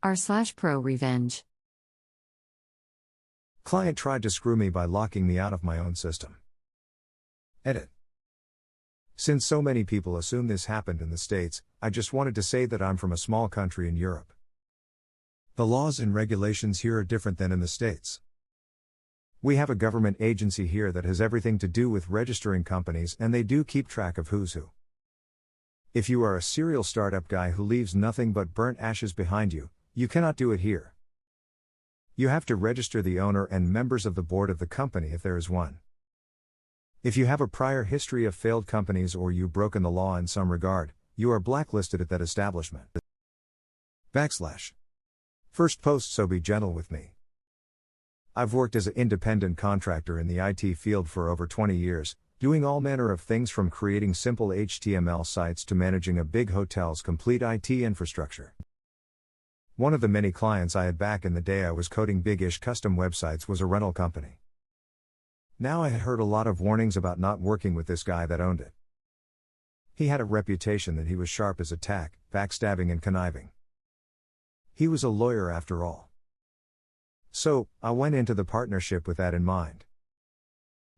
r/ProRevenge. Client tried to screw me by locking me out of my own system. Edit. Since so many people assume this happened in the States, I just wanted to say that I'm from a small country in Europe. The laws and regulations here are different than in the States. We have a government agency here that has everything to do with registering companies, and they do keep track of who's who. If you are a serial startup guy who leaves nothing but burnt ashes behind you, you cannot do it here. You have to register the owner and members of the board of the company if there is one. If you have a prior history of failed companies or you've broken the law in some regard, you are blacklisted at that establishment. /. First post, so be gentle with me. I've worked as an independent contractor in the IT field for over 20 years, doing all manner of things from creating simple HTML sites to managing a big hotel's complete IT infrastructure. One of the many clients I had back in the day I was coding big-ish custom websites was a rental company. Now I had heard a lot of warnings about not working with this guy that owned it. He had a reputation that he was sharp as a tack, backstabbing and conniving. He was a lawyer after all. So, I went into the partnership with that in mind.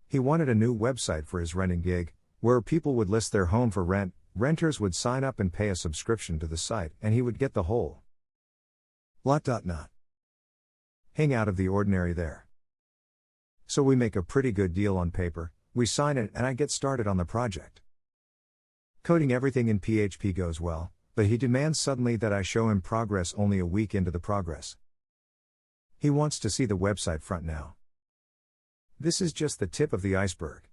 He wanted a new website for his renting gig, where people would list their home for rent, renters would sign up and pay a subscription to the site, and he would get the whole lot. Hang out of the ordinary there. So we make a pretty good deal on paper, we sign it, and I get started on the project. Coding everything in PHP goes well, but he demands suddenly that I show him progress only a week into the progress. He wants to see the website front now. This is just the tip of the iceberg.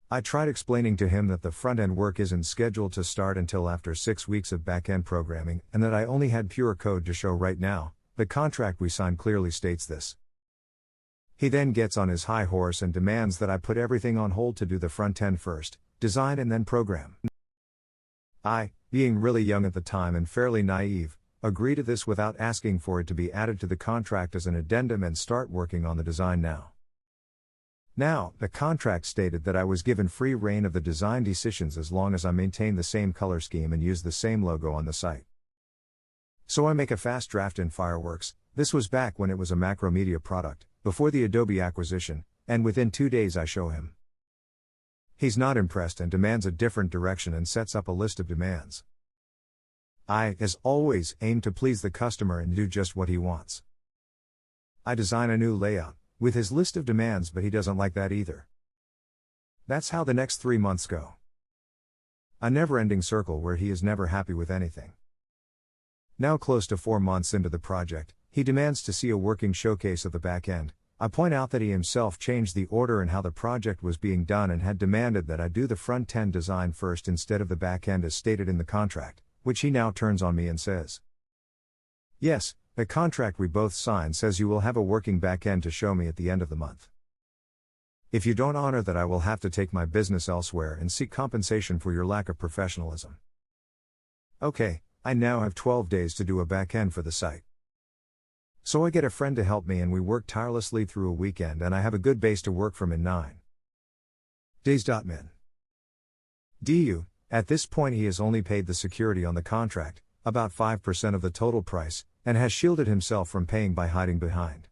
I tried explaining to him that the front-end work isn't scheduled to start until after 6 weeks of back-end programming, and that I only had pure code to show right now. The contract we signed clearly states this. He then gets on his high horse and demands that I put everything on hold to do the front-end first, design and then program. I, being really young at the time and fairly naive, agree to this without asking for it to be added to the contract as an addendum and start working on the design now. Now, the contract stated that I was given free reign of the design decisions as long as I maintain the same color scheme and use the same logo on the site. So I make a fast draft in Fireworks. This was back when it was a Macromedia product, before the Adobe acquisition, and within 2 days I show him. He's not impressed and demands a different direction and sets up a list of demands. I, as always, aim to please the customer and do just what he wants. I design a new layout, with his list of demands, but he doesn't like that either. That's how the next 3 months go. A never-ending circle where he is never happy with anything. Now close to 4 months into the project, he demands to see a working showcase of the back end. I point out that he himself changed the order and how the project was being done and had demanded that I do the front-end design first instead of the back end as stated in the contract, which he now turns on me and says, "Yes, the contract we both signed says you will have a working back end to show me at the end of the month. If you don't honor that, I will have to take my business elsewhere and seek compensation for your lack of professionalism." Okay, I now have 12 days to do a back end for the site. So I get a friend to help me and we work tirelessly through a weekend and I have a good base to work from in 9 days. At this point he has only paid the security on the contract, about 5% of the total price, and has shielded himself from paying by hiding behind.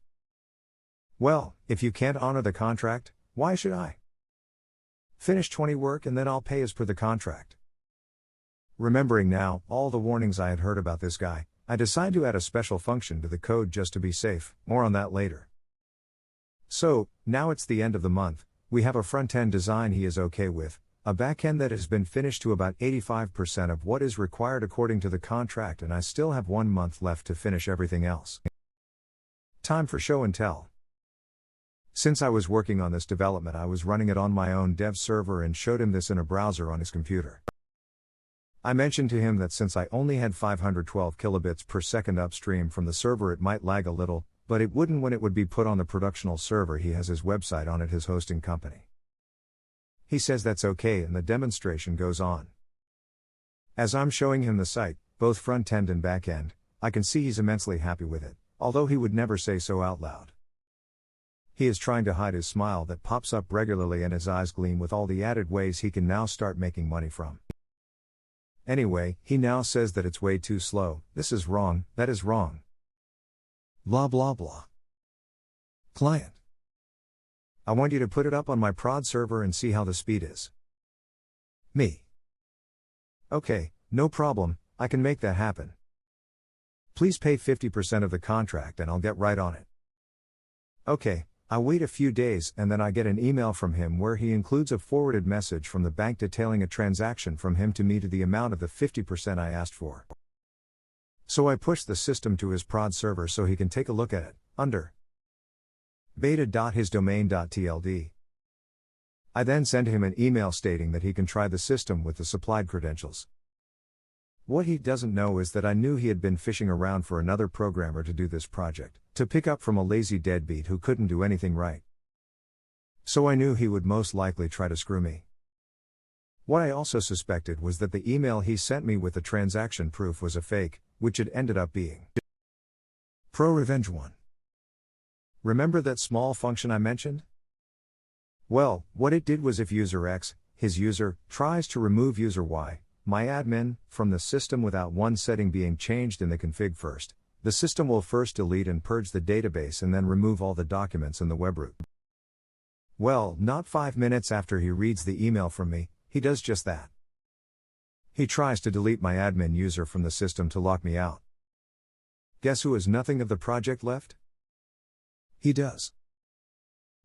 Well, if you can't honor the contract, why should I? Finish 20 work and then I'll pay as per the contract. Remembering now all the warnings I had heard about this guy, I decide to add a special function to the code just to be safe, more on that later. So, now it's the end of the month, we have a front-end design he is okay with, a back-end that has been finished to about 85% of what is required according to the contract, and I still have 1 month left to finish everything else. Time for show and tell. Since I was working on this development, I was running it on my own dev server and showed him this in a browser on his computer. I mentioned to him that since I only had 512 kilobits per second upstream from the server it might lag a little, but it wouldn't when it would be put on the productional server he has his website on at his hosting company. He says that's okay and the demonstration goes on. As I'm showing him the site, both front end and back end, I can see he's immensely happy with it, although he would never say so out loud. He is trying to hide his smile that pops up regularly and his eyes gleam with all the added ways he can now start making money from. Anyway, he now says that it's way too slow, this is wrong, that is wrong. Blah blah blah. Client. I want you to put it up on my prod server and see how the speed is. Me. Okay, no problem, I can make that happen. Please pay 50% of the contract and I'll get right on it. Okay, I wait a few days and then I get an email from him where he includes a forwarded message from the bank detailing a transaction from him to me to the amount of the 50% I asked for. So I push the system to his prod server so he can take a look at it, under beta.hisdomain.tld. I then send him an email stating that he can try the system with the supplied credentials. What he doesn't know is that I knew he had been fishing around for another programmer to do this project, to pick up from a lazy deadbeat who couldn't do anything right. So I knew he would most likely try to screw me. What I also suspected was that the email he sent me with the transaction proof was a fake, which it ended up being. ProRevenge 1. Remember that small function I mentioned? Well, what it did was if user X, his user, tries to remove user Y, my admin, from the system without one setting being changed in the config first, the system will first delete and purge the database and then remove all the documents in the webroot. Well, not 5 minutes after he reads the email from me, he does just that. He tries to delete my admin user from the system to lock me out. Guess who has nothing of the project left? He does.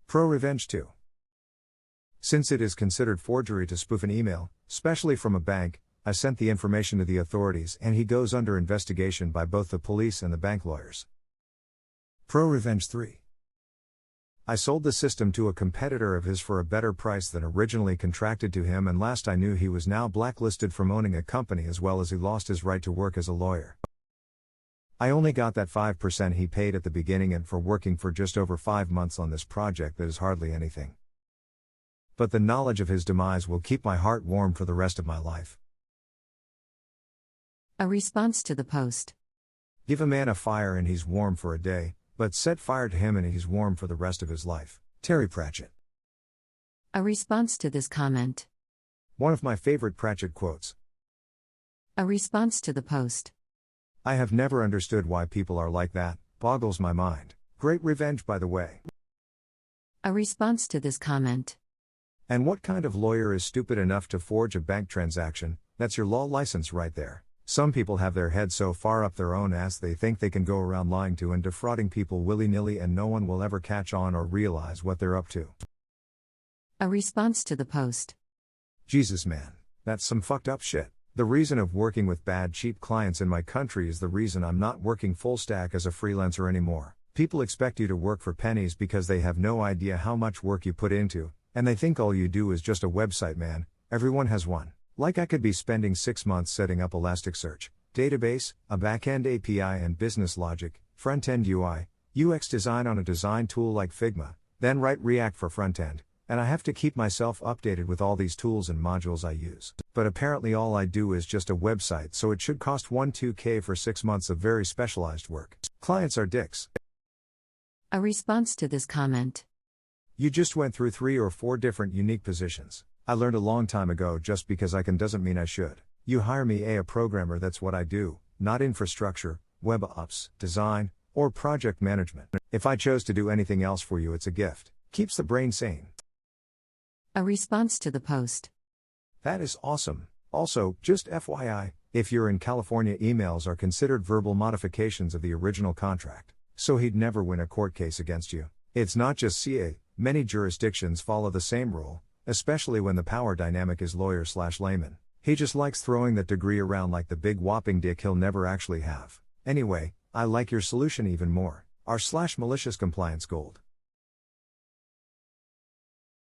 ProRevenge 2. Since it is considered forgery to spoof an email, especially from a bank, I sent the information to the authorities and he goes under investigation by both the police and the bank lawyers. ProRevenge 3. I sold the system to a competitor of his for a better price than originally contracted to him, and last I knew he was now blacklisted from owning a company as well as he lost his right to work as a lawyer. I only got that 5% he paid at the beginning and for working for just over 5 months on this project that is hardly anything. But the knowledge of his demise will keep my heart warm for the rest of my life. A response to the post. Give a man a fire and he's warm for a day, but set fire to him and he's warm for the rest of his life. Terry Pratchett. A response to this comment. One of my favorite Pratchett quotes. A response to the post. I have never understood why people are like that, boggles my mind. Great revenge, by the way. A response to this comment. And what kind of lawyer is stupid enough to forge a bank transaction? That's your law license right there. Some people have their heads so far up their own ass they think they can go around lying to and defrauding people willy-nilly and no one will ever catch on or realize what they're up to. A response to the post. Jesus man, that's some fucked up shit. The reason of working with bad cheap clients in my country is the reason I'm not working full stack as a freelancer anymore. People expect you to work for pennies because they have no idea how much work you put into, and they think all you do is just a website, man. Everyone has one. Like I could be spending 6 months setting up Elasticsearch, database, a backend API and business logic, front-end UI, UX design on a design tool like Figma, then write React for front-end, and I have to keep myself updated with all these tools and modules I use. But apparently all I do is just a website, so it should cost 1-2K for 6 months of very specialized work. Clients are dicks. A response to this comment. You just went through 3 or 4 different unique positions. I learned a long time ago just because I can doesn't mean I should. You hire me a programmer, that's what I do, not infrastructure, web ops, design, or project management. If I chose to do anything else for you, it's a gift. Keeps the brain sane. A response to the post. That is awesome. Also, just FYI, if you're in California, emails are considered verbal modifications of the original contract. So he'd never win a court case against you. It's not just CA, many jurisdictions follow the same rule, especially when the power dynamic is lawyer/layman. He just likes throwing that degree around like the big whopping dick he'll never actually have. Anyway, I like your solution even more. R/malicious compliance gold.